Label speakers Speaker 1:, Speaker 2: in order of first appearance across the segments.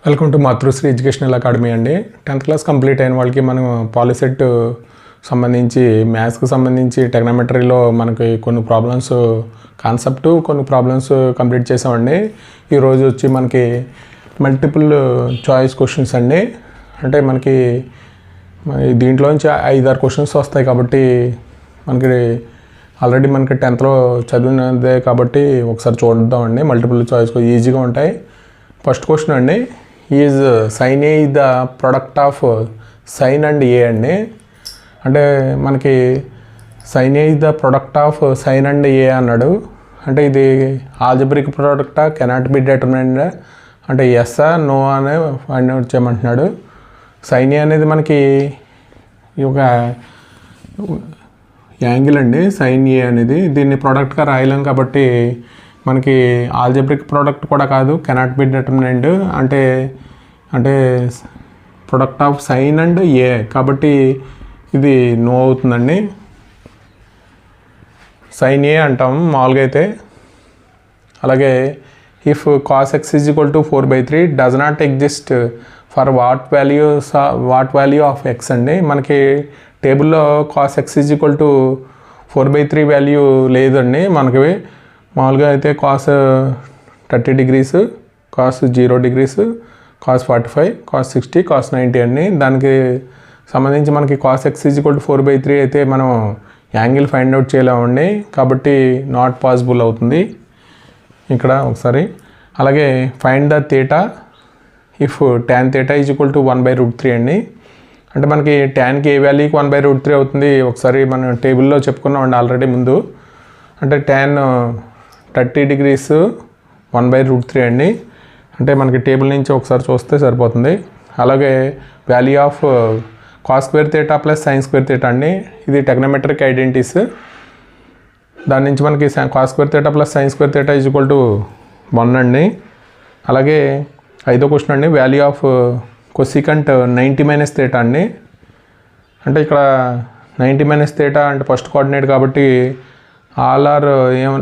Speaker 1: Welcome to Matrusri educational academy అండి. 10th class complete అయిన వాళ్ళకి మనం పాలిసెట్ సంబంధించి మ్యాథ్స్కి సంబంధించి టెగ్నోమెట్రీలో మనకి కొన్ని ప్రాబ్లమ్స్ కాన్సెప్ట్ కొన్ని ప్రాబ్లమ్స్ కంప్లీట్ చేసామండి. ఈరోజు వచ్చి మనకి మల్టిపుల్ చాయిస్ క్వశ్చన్స్ అండి. అంటే మనకి దీంట్లోంచి 5-6 క్వశ్చన్స్ వస్తాయి కాబట్టి మనకి ఆల్రెడీ మనకి 10thలో చదివినదే కాబట్టి ఒకసారి చూద్దామండి. మల్టిపుల్ చాయిస్ ఈజీగా ఉంటాయి. ఫస్ట్ క్వశ్చన్ అండి, is sine A is the product of sine and A అండి. అంటే మనకి sine A is the product of sine and A అన్నాడు. అంటే ఇది ఆల్జబ్రిక్ ప్రొడక్టా, కెనాట్ బి డిటర్మిన్డ్ అంటే ఎస్ఆ నో అనే ఫైండ్ అవుట్ చేయమంటున్నాడు. సైన్ ఏ అనేది మనకి ఒక యాంగిల్ అండి. సైన్ ఏ అనేది దీన్ని ప్రోడక్ట్గా రాయలేం కాబట్టి మనకి ఆల్జబ్రిక్ ప్రోడక్ట్ కూడా కాదు, కెనాట్ బి డిటర్మినెంట్ అంటే ప్రొడక్ట్ ఆఫ్ సైన్ అండ్ ఏ కాబట్టి ఇది నో అవుతుందండి. సైన్ ఏ అంటాం మామూలుగా అయితే. అలాగే if cos X is equal to 4/3 does not exist for what value of X అండి. మనకి టేబుల్లో cos X is equal to 4/3 value లేదండి. మనకి మామూలుగా అయితే cos 30 degrees, cos 0 degrees, cos 45, cos 60, cos 90 అండి. దానికి సంబంధించి మనకి cos X is equal to 4/3 అయితే మనం యాంగిల్ ఫైండ్ అవుట్ చేయలేమండి కాబట్టి నాట్ పాసిబుల్ అవుతుంది ఇక్కడ ఒకసారి. అలాగే find the theta if tan theta is equal to 1/√3 అండి. అంటే మనకి ట్యాన్కి ఏ వాల్యూకి 1/√3 అవుతుంది ఒకసారి మనం టేబుల్లో చెప్పుకున్నామండి ఆల్రెడీ ముందు. అంటే tan 30 degrees 1/√3 అండి. అంటే మనకి టేబుల్ నుంచి ఒకసారి చూస్తే సరిపోతుంది. అలాగే value of cos square theta plus sine square theta అండి. ఇది టెగ్నోమెట్రిక్ ఐడెంటిటీస్. దాని నుంచి మనకి cos square theta plus sine square theta is equal to 1 అండి. అలాగే 5వ క్వశ్చన్ అండి, వాల్యూ ఆఫ్ కొసికంట్ 90 - థీటా అండి. అంటే ఇక్కడ 90 - థీటా అంటే ఫస్ట్ కోఆర్డినేట్ కాబట్టి ఆల్ ఆర్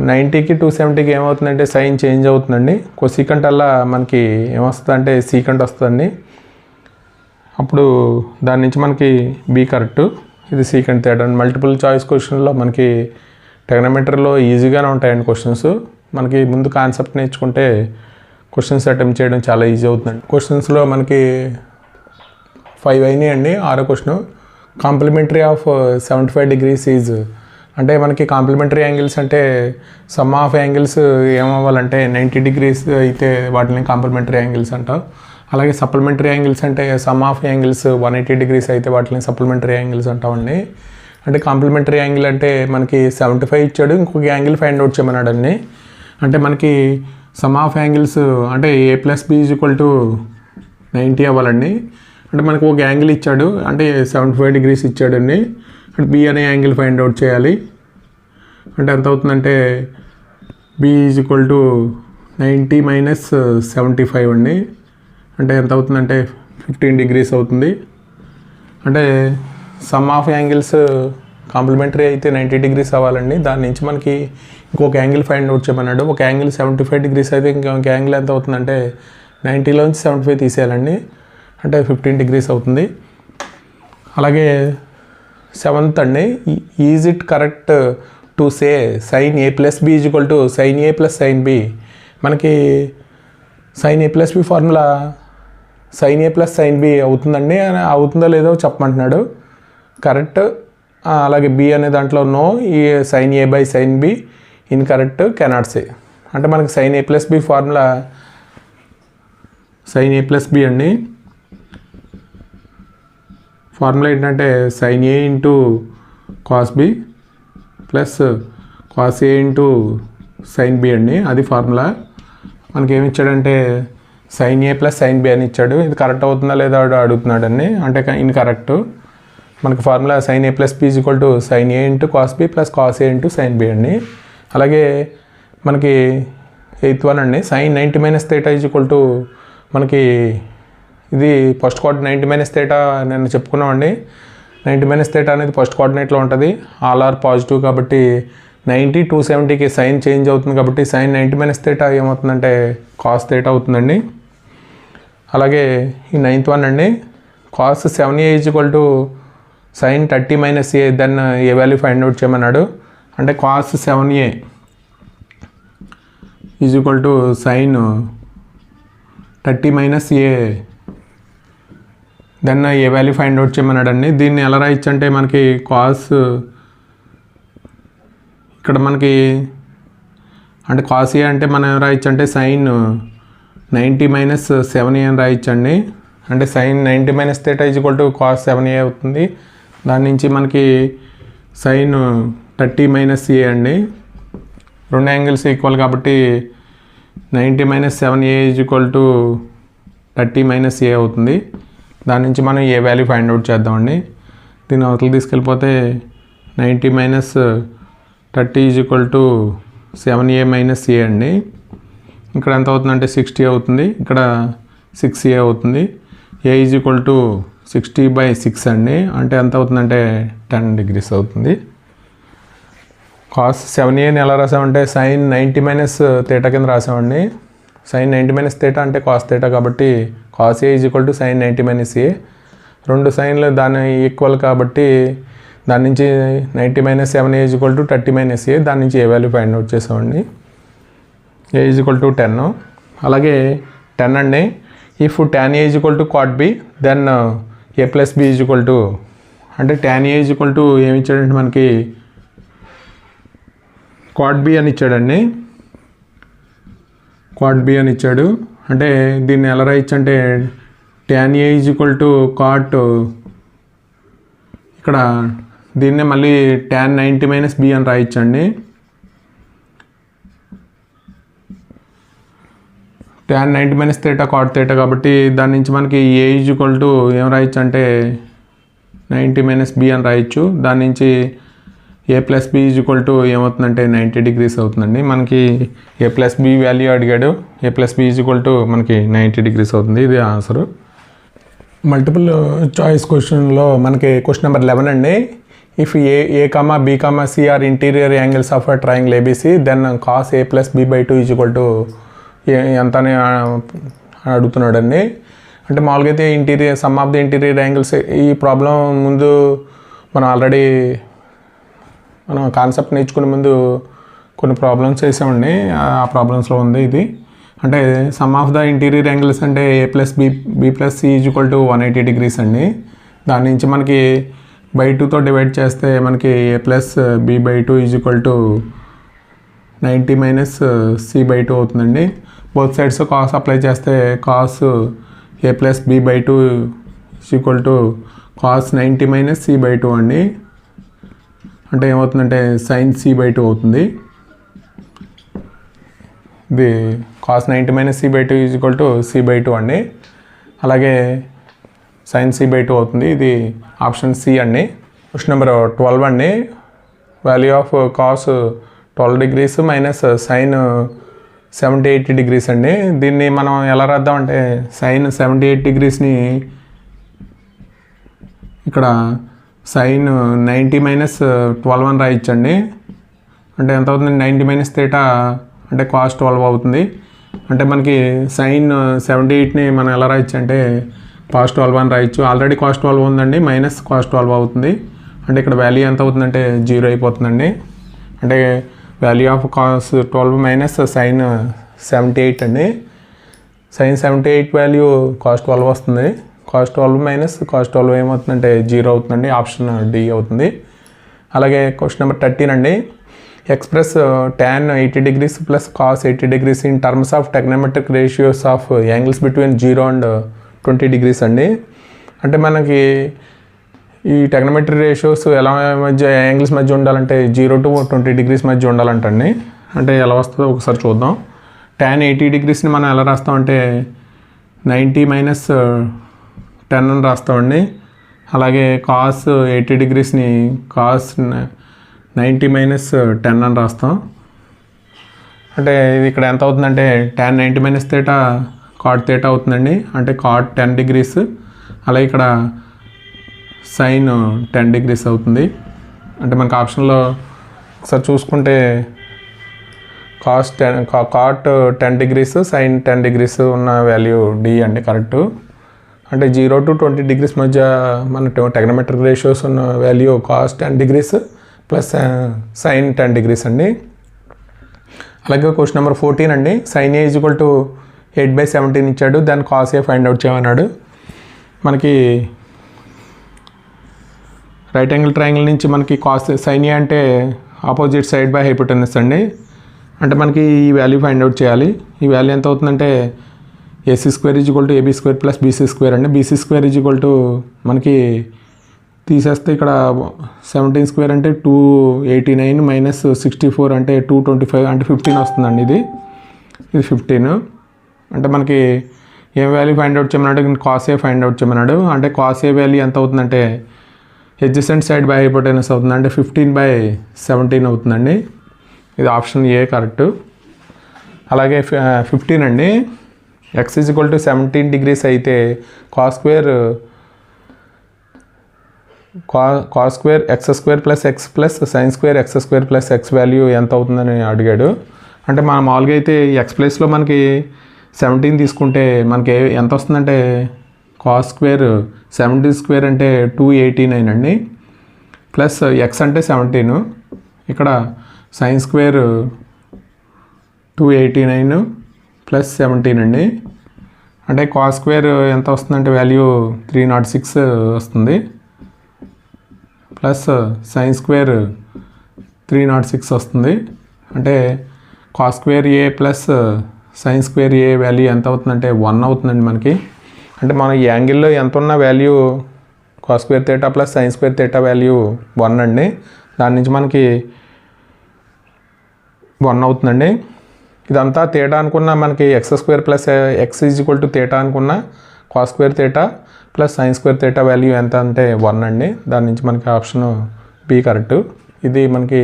Speaker 1: 90కి 270కి ఏమవుతుందంటే సైన్ చేంజ్ అవుతుందండి. కొసికంట్ అలా మనకి ఏమొస్తుంది అంటే సీకంట్ వస్తుందండి. అప్పుడు దాని నుంచి మనకి బి కరెక్ట్, ఇది సీకంట్ థీటా. మల్టిపుల్ చాయిస్ క్వశ్చన్లో మనకి టెగ్నోమెట్రీలో ఈజీగానే ఉంటాయండి క్వశ్చన్స్. మనకి ముందు కాన్సెప్ట్ నేర్చుకుంటే క్వశ్చన్స్ అటెంప్ట్ చేయడం చాలా ఈజీ అవుతుందండి. క్వశ్చన్స్లో మనకి 5 అయినాయి అండి. 6వ question, complementary of 75 degrees is అంటే మనకి కాంప్లిమెంటరీ యాంగిల్స్ అంటే సమ్ ఆఫ్ యాంగిల్స్ ఏమవ్వాలంటే 90 degrees అయితే వాటిని కాంప్లిమెంటరీ యాంగిల్స్ అంటాం. అలాగే సప్లిమెంటరీ యాంగిల్స్ అంటే సమ్ ఆఫ్ యాంగిల్స్ 180 degrees అయితే వాటిని సప్లిమెంటరీ యాంగిల్స్ అంటామండి. అంటే కాంప్లిమెంటరీ యాంగిల్ అంటే మనకి 75 ఇచ్చాడు, ఇంకొక యాంగిల్ ఫైండ్ అవుట్ చేయమన్నాడు అండి. అంటే మనకి సమ్ ఆఫ్ యాంగిల్స్ అంటే a + b is equal to 90 అవ్వాలండి. అంటే మనకు ఒక యాంగిల్ ఇచ్చాడు, అంటే 75 degrees ఇచ్చాడండి. అంటే బి అనే యాంగిల్ ఫైండ్ అవుట్ చేయాలి. అంటే ఎంత అవుతుందంటే బి ఈజ్ ఈక్వల్ టు 90 - 75 అండి. అంటే ఎంత అవుతుందంటే 15 degrees అవుతుంది. అంటే సమ్ ఆఫ్ యాంగిల్స్ కాంప్లిమెంటరీ అయితే 90 degrees అవ్వాలండి. దాని నుంచి మనకి ఇంకొక యాంగిల్ ఫైండ్ అవుట్ చేయమన్నాడు. ఒక యాంగిల్ 75 degrees అయితే ఇంకొక యాంగిల్ ఎంత అవుతుందంటే 90లోంచి 75 తీసేయాలండి. అంటే 15 degrees అవుతుంది. అలాగే 7th అండి, is it correct to say sine A plus B is equal to sine A plus sine B. మనకి sine A plus B formula sine A plus sine B అవుతుందండి. అవుతుందో లేదో చెప్పమంటున్నాడు. కరెక్ట్. అలాగే బి అనే దాంట్లో నో, ఈ sine A by sine B incorrect, cannot say. అంటే మనకి sine A plus B formula sine A plus B అండి. ఫార్ములా ఏంటంటే sine A into cos B plus cos A into sine B అండి. అది formula. మనకి ఏమి ఇచ్చాడంటే sine A plus sine B అని ఇచ్చాడు. ఇది కరెక్ట్ అవుతుందా లేదా అడుగుతున్నాడు అండి. అంటే ఇన్కరెక్ట్. మనకి formula sine A plus B is equal to sine A into cos B plus cos A into sine B అండి. అలాగే మనకి 8th వన్ అండి, sine 90 - theta is equal to మనకి ఇది ఫస్ట్ కోఆర్డినేట్ 90 - థీటా నేను చెప్పుకున్నామండి. 90 - థీటా అనేది first కోఆర్డినేట్లో ఉంటుంది. All are positive కాబట్టి 90 270కి సైన్ చేంజ్ అవుతుంది కాబట్టి సైన్ 90 - థీటా ఏమవుతుందంటే కాస్ థీటా అవుతుందండి. అలాగే ఈ 9th వన్ అండి, cos 7a equal to sine 30 minus A, then A value find out చేయమన్నాడు. అంటే cos 7a equal to sine 30 minus A, then A value find out చేయమన్నాడు అండి. దీన్ని ఎలా రాయొచ్చు అంటే మనకి కాస్, ఇక్కడ మనకి అంటే కాస్ ఏ అంటే మనం రాయొచ్చు అంటే సైన్ 90 మైనస్ 7a అని రాయొచ్చండి. అంటే sine 90 minus theta equal to cos 7a అవుతుంది. దాని నుంచి మనకి సైన్ 30 మైనస్ ఏ అండి, రెండు యాంగిల్స్ ఈక్వల్ కాబట్టి 90 minus 7a equal to 30 minus A అవుతుంది. దాని నుంచి మనం ఏ వాల్యూ ఫైండ్ అవుట్ చేద్దామండి. దీన్ని అవతల తీసుకెళ్ళిపోతే 90 minus 30 equal to 7a minus A అండి. ఇక్కడ ఎంత అవుతుందంటే 60 అవుతుంది, ఇక్కడ 6a అవుతుంది. ఏ ఈక్వల్ టు 60/6 అండి, అంటే ఎంత అవుతుందంటే 10 degrees అవుతుంది. కాస్ 7aని ఎలా రాసామంటే సైన్ 90 మైనస్ థీటా కింద రాసామండి. సైన్ 90 మైనస్ థీటా అంటే కాస్ థీటా కాబట్టి cos A equal to sine 90 minus A. రెండు సైన్లు దాని ఈక్వల్ కాబట్టి దాని నుంచి 90 minus 7a equal to 30 minus A, దాని నుంచి ఏ వాల్యూ ఫైండ్ అవుట్ చేసామండి. A equal to 10. అలాగే 10 అండి, if tan a equal to cot b, then a plus b equal to, అంటే tan a ఈక్వల్ టు ఏమి ఇచ్చాడంటే మనకి cot b అని ఇచ్చాడండి. cot b అని ఇచ్చాడు. అంటే దీన్ని ఎలా రాయొచ్చు అంటే tan a equal to cot, ఇక్కడ దీన్నే మళ్ళీ tan 90 మైనస్ b అని రాయొచ్చండి. tan 90 minus theta cot theta కాబట్టి దాని నుంచి మనకి ఏ ఈక్వల్ టు ఏం రాయొచ్చు అంటే 90 మైనస్ b అని రాయొచ్చు. దాని నుంచి ఏ ప్లస్ బి ఈక్వల్ టు ఏమవుతుందంటే 90 degrees అవుతుందండి. మనకి ఏ ప్లస్ బి వాల్యూ అడిగాడు, ఏ ప్లస్ బి ఈక్వల్ టు మనకి 90 degrees అవుతుంది. ఇది ఆన్సర్. మల్టిపుల్ చాయిస్ క్వశ్చన్లో మనకి క్వశ్చన్ నెంబర్ 11 అండి. If A comma B comma C are interior angles of a triangle ABC, then cos a plus b/2 equal to ఎంత అని అడుగుతున్నాడు అండి. అంటే మామూలుగా అయితే interior sum of the interior angles, ఈ ప్రాబ్లం ముందు మనం ఆల్రెడీ మనం కాన్సెప్ట్ నేర్చుకునే ముందు కొన్ని ప్రాబ్లమ్స్ చేసామండి. ఆ ప్రాబ్లమ్స్లో ఉంది ఇది. అంటే sum of the interior angles అంటే a plus b plus c equal to 180 degrees అండి. దాని నుంచి మనకి బై 2తో డివైడ్ చేస్తే మనకి a plus b/2 equal to 90 minus c/2 అవుతుందండి. బోత్ సైడ్స్ కాస్ అప్లై చేస్తే cos a plus b/2 equal to cos 90 minus c/2 అండి. అంటే ఏమవుతుందంటే సైన్ c/2 అవుతుంది. ఇది cos 90 minus c/2 equal to c/2 అండి. అలాగే సైన్ c/2 అవుతుంది. ఇది ఆప్షన్ సి అండి. క్వశ్చన్ నెంబర్ 12 అండి. Value of cos 12 degrees minus sine 70-80 degrees అండి. దీన్ని మనం ఎలా రాద్దామంటే సైన్ 78 degreesని ఇక్కడ సైన్ 90 మైనస్ 12 అని రాయొచ్చండి. అంటే ఎంత అవుతుంది 90 మైనస్ థీటా అంటే కాస్ 12 అవుతుంది. అంటే మనకి సైన్ 78ని మనం ఎలా రాయొచ్చు అంటే కాస్ 12 అని రాయొచ్చు. ఆల్రెడీ కాస్ 12 ఉందండి, మైనస్ కాస్ 12 అవుతుంది. అంటే ఇక్కడ వాల్యూ ఎంత అవుతుందంటే 0 అయిపోతుందండి. అంటే value of cos 12 minus sine 78 అండి. సైన్ 78 వాల్యూ కాస్ 12 వస్తుంది. కాస్ 12 మైనస్ కాస్ 12 ఏమవుతుందంటే 0 అవుతుందండి. ఆప్షన్ డి అవుతుంది. అలాగే క్వశ్చన్ నెంబర్ 13 అండి. Express tan 80 degrees plus cos 80 degrees in terms of trigonometric ratios of angles between 0 and 20 degrees అండి. అంటే మనకి ఈ టెగ్నోమెట్రీ రేషియోస్ ఎలా మధ్య యాంగిల్స్ మధ్య ఉండాలంటే 0 to 20 degrees మధ్య ఉండాలంటండి. అంటే ఎలా వస్తుందో ఒకసారి చూద్దాం. tan 80 degreesని మనం ఎలా రాస్తామంటే 90 మైనస్ 10 అని రాస్తామండి. అలాగే కాస్ 80 degreesని కాస్ 90 మైనస్ 10 అని రాస్తాం. అంటే ఇది ఇక్కడ ఎంత అవుతుందంటే tan 90 minus theta cot theta అవుతుందండి. అంటే కాట్ 10 degrees. అలాగే ఇక్కడ సైన్ 10 degrees అవుతుంది. అంటే మనకు ఆప్షన్లో ఒకసారి చూసుకుంటే కాట్ 10 degrees సైన్ 10 degrees ఉన్న వాల్యూ డి అండి కరెక్ట్. అంటే 0 to 20 degrees మధ్య మన ట్రిగనోమెట్రిక్ రేషియోస్ ఉన్న value cos 10 degrees plus sign 10 degrees అండి. అలాగే క్వశ్చన్ నెంబర్ 14 అండి. సైన్ ఏ ఈక్వల్ టు 8/17 ఇచ్చాడు, దాన్ని కాస్ ఏ ఫైండ్ అవుట్ చేయమన్నాడు. మనకి రైట్ యాంగిల్ ట్రయాంగిల్ నుంచి మనకి కాస్ సైన్ ఏ అంటే ఆపోజిట్ సైడ్ బై హైపోటెనస్ అండి. అంటే మనకి ఈ వాల్యూ ఫైండ్ అవుట్ చేయాలి. ఈ వాల్యూ ఎంత అవుతుందంటే AC square equal to AB square plus BC square అండి. BC స్క్వేర్ ఈక్వల్ టు మనకి తీసేస్తే ఇక్కడ 17 స్క్వేర్ అంటే 289 మైనస్ 64 అంటే 225 అంటే 15 వస్తుందండి. ఇది 15. అంటే మనకి ఏం వాల్యూ ఫైండ్ అవుట్ చేయమన్నాడు, కాస్ ఏ ఫైండ్ అవుట్ చేయమన్నాడు. అంటే కాస్ ఏ వాల్యూ ఎంత అవుతుందంటే ఎడ్జసెంట్ సైడ్ బై హైపోటెనస్ అవుతుంది, అంటే 15/17 అవుతుందండి. ఇది ఆప్షన్ ఏ కరెక్ట్. అలాగే 15 అండి. x ఈక్వల్ టు 17 degrees అయితే cos square X square plus X plus sine square X square plus X value ఎంత అవుతుందని అడిగాడు. అంటే మన మామూలుగా అయితే ఎక్స్ ప్లేస్లో మనకి 17 తీసుకుంటే మనకి ఎంత వస్తుందంటే కాస్ స్క్వేర్ 17 స్క్వేర్ అంటే 289 అండి, ప్లస్ ఎక్స్ అంటే 17, ఇక్కడ సైన్ స్క్వేర్ 289 ప్లస్ 17 అండి. అంటే కాస్ స్క్వేర్ ఎంత వస్తుందంటే వాల్యూ 306 వస్తుంది, ప్లస్ సైన్ స్క్వేర్ 306 వస్తుంది. అంటే కాస్ స్క్వేర్ ఏ ప్లస్ సైన్ స్క్వేర్ ఏ వాల్యూ ఎంత అవుతుందంటే 1 అవుతుందండి మనకి. అంటే మన ఈ యాంగిల్లో ఎంత ఉన్న value cos square theta plus sine square theta value 1 అండి. దాని నుంచి మనకి 1 అవుతుందండి. ఇదంతా థీటా అనుకున్న మనకి X square plus X equal to theta అనుకున్న cos square theta plus sine square theta value ఎంత అంటే 1 అండి. దాని నుంచి మనకి ఆప్షన్ బి కరెక్ట్. ఇది మనకి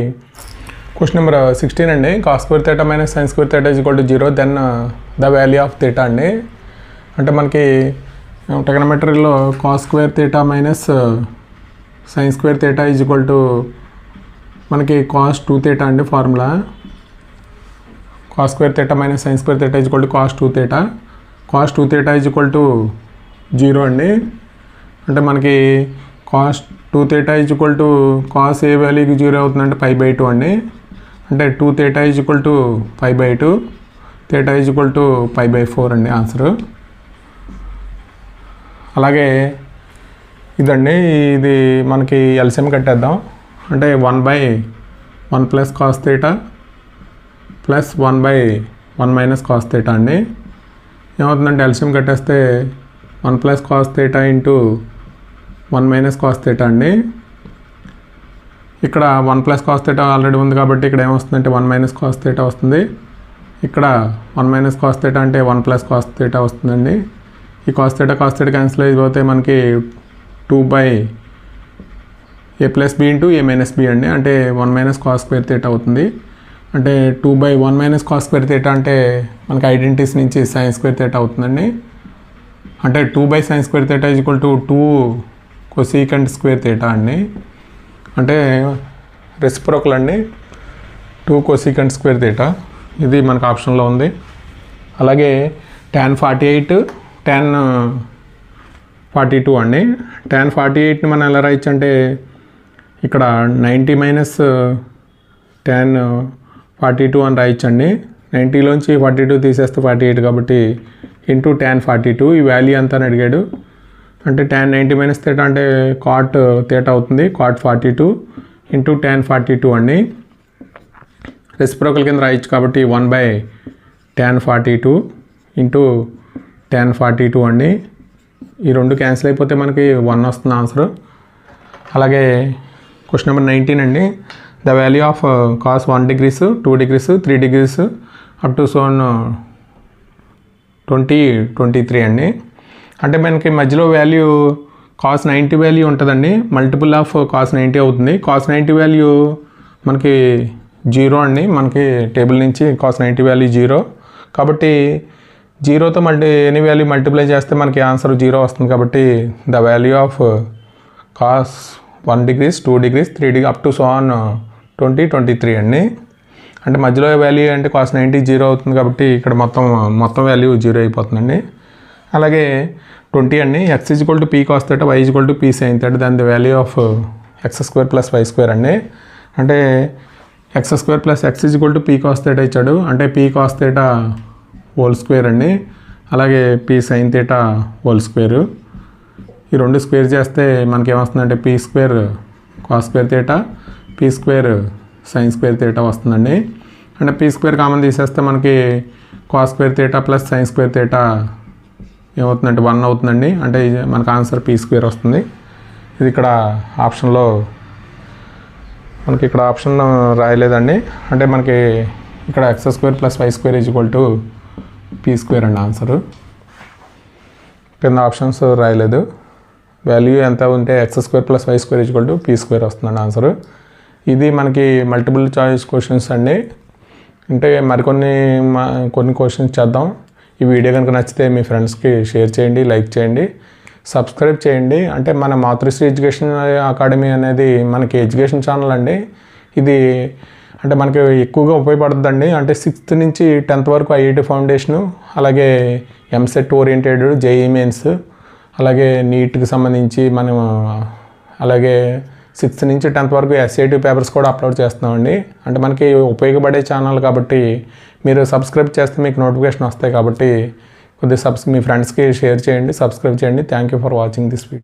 Speaker 1: క్వశ్చన్ నెంబర్ 16 అండి. Cos square theta minus sine square theta equal to 0 then the value of theta అండి. అంటే మనకి ట్రిగనోమెట్రీలో cos square theta minus sine square theta equal to మనకి కాస్ 2 థీటా అండి. Formula cos square theta minus sine square theta equal to cos 2 theta. Cos 2 theta equal to 0 అండి. అంటే మనకి cos 2 theta equal to cos A వాల్యూకి 0 అవుతుందంటే π/2 అండి. అంటే 2 theta equal to π/2, theta equal to π/4 అండి ఆన్సరు. అలాగే ఇదండి, ఇది మనకి ఎల్సిఎం కట్టేద్దాం. అంటే 1/1 plus cos theta plus 1/1 minus cos theta అండి. ఏమవుతుందంటే ఎల్సిఎం కట్టేస్తే 1 plus cos theta into 1 minus cos theta అండి. ఇక్కడ 1 ప్లస్ కాస్ థీటా ఆల్రెడీ ఉంది కాబట్టి ఇక్కడ ఏమొస్తుందంటే 1 మైనస్ కాస్ థీటా వస్తుంది. ఇక్కడ 1 మైనస్ కాస్ థీటా అంటే 1 ప్లస్ కాస్ థీటా వస్తుందండి. ఈ కాస్ థీటా క్యాన్సిల్ అయిపోతే మనకి 2/a plus B into a minus B అండి. అంటే 1 మైనస్ కాస్ స్క్వేర్ థీటా అవుతుంది. అంటే 2/1 మైనస్ కాస్ స్క్వేర్ థీటా అంటే మనకి ఐడెంటిటీస్ నుంచి సైన్ స్క్వేర్ థీటా అవుతుందండి. అంటే 2/సైన్ square theta equal to 2 cosecant square theta అండి. అంటే రెసిప్రోకల్ అండి, 2 కొసీకెంట్ స్క్వేర్ థీటా. ఇది మనకు ఆప్షన్లో ఉంది. అలాగే tan 48 tan 42 అండి. tan 48ని మనం ఎలా రాయొచ్చు అంటే ఇక్కడ 90 మైనస్ tan 42 అని రాయొచ్చండి. 90లోంచి 42 తీసేస్తే 48 కాబట్టి ఇంటూ tan 42. ఈ వాల్యూ ఎంత అని అడిగాడు. అంటే tan 90 మైనస్ థీటా అంటే కాట్ థీటా అవుతుంది, కాట్ 42 ఇంటూ tan 42 అండి. రెసిప్రోకల్ కింద రాయొచ్చు కాబట్టి 1/tan 42 ఇంటూ tan 42 అండి. ఈ రెండు క్యాన్సిల్ అయిపోతే మనకి 1 వస్తుంది ఆన్సర్. అలాగే క్వశ్చన్ నెంబర్ 19 అండి. The value of cos 1 degrees 2 degrees 3 degrees up to so 2023 అండి. అంటే మనకి మధ్యలో వాల్యూ కాస్ 90 వాల్యూ ఉంటుందండి, మల్టిపుల్ ఆఫ్ కాస్ 90 అవుతుంది. కాస్ 90 వాల్యూ మనకి 0 అండి. మనకి టేబుల్ నుంచి కాస్ 90 వాల్యూ 0 కాబట్టి 0తో ఎనీ వాల్యూ మల్టిప్లై చేస్తే మనకి ఆన్సర్ 0 వస్తుంది. కాబట్టి the value of cos 1 degrees 2 degrees 3 degrees up to so 2023 అండి. అంటే మధ్యలో వాల్యూ అంటే cos 90 జీరో అవుతుంది కాబట్టి ఇక్కడ మొత్తం వాల్యూ జీరో అయిపోతుందండి. అలాగే 20 అండి, x equal to P cos theta y equal to P sine theta దాని value of x² plus y² అండి. అంటే x² plus x equal to P cos theta ఇచ్చాడు, అంటే P cos theta whole square అండి. అలాగే P sine theta whole square. ఈ రెండు square చేస్తే మనకి ఏమొస్తుందంటే P square cos square theta P square sine square theta వస్తుందండి. అంటే పీ స్క్వేర్ కామన్ తీసేస్తే మనకి cos square theta plus sine square theta ఏమవుతుందంటే 1 అవుతుందండి. అంటే మనకు ఆన్సర్ పీ స్క్వేర్ వస్తుంది. ఇది ఇక్కడ ఆప్షన్లో మనకి ఇక్కడ ఆప్షన్ రాయలేదండి. అంటే మనకి ఇక్కడ x² plus y² equal to P square అండి ఆన్సరు. కింద ఆప్షన్స్ రాయలేదు. వాల్యూ ఎంత ఉంటే x² plus y² equal to P square వస్తుందండి ఆన్సరు. ఇది మనకి మల్టిపుల్ చాయిస్ క్వశ్చన్స్ అండి. అంటే కొన్ని క్వశ్చన్స్ చేద్దాం. ఈ వీడియో కనుక నచ్చితే మీ ఫ్రెండ్స్కి షేర్ చేయండి, లైక్ చేయండి, సబ్స్క్రైబ్ చేయండి. అంటే మన మాతృశ్రీ ఎడ్యుకేషన్ అకాడమీ అనేది మనకి ఎడ్యుకేషన్ ఛానల్ అండి. ఇది అంటే మనకి ఎక్కువగా ఉపయోగపడుతుందండి. అంటే 6th నుంచి 10th వరకు ఐఐటి ఫౌండేషను, అలాగే ఎంసెట్ ఓరియంటెడ్, జేఈ మెయిన్స్, అలాగే నీట్కి సంబంధించి మనం అలాగే 6th నుంచి 10th వరకు SAT పేపర్స్ కూడా అప్లోడ్ చేస్తున్నామండి. అంటే మనకి ఉపయోగపడే ఛానల్ కాబట్టి మీరు సబ్స్క్రైబ్ చేస్తే మీకు నోటిఫికేషన్ వస్తాయి కాబట్టి కొద్దిగా మీ ఫ్రెండ్స్కి షేర్ చేయండి, సబ్స్క్రైబ్ చేయండి. Thank you for watching this video.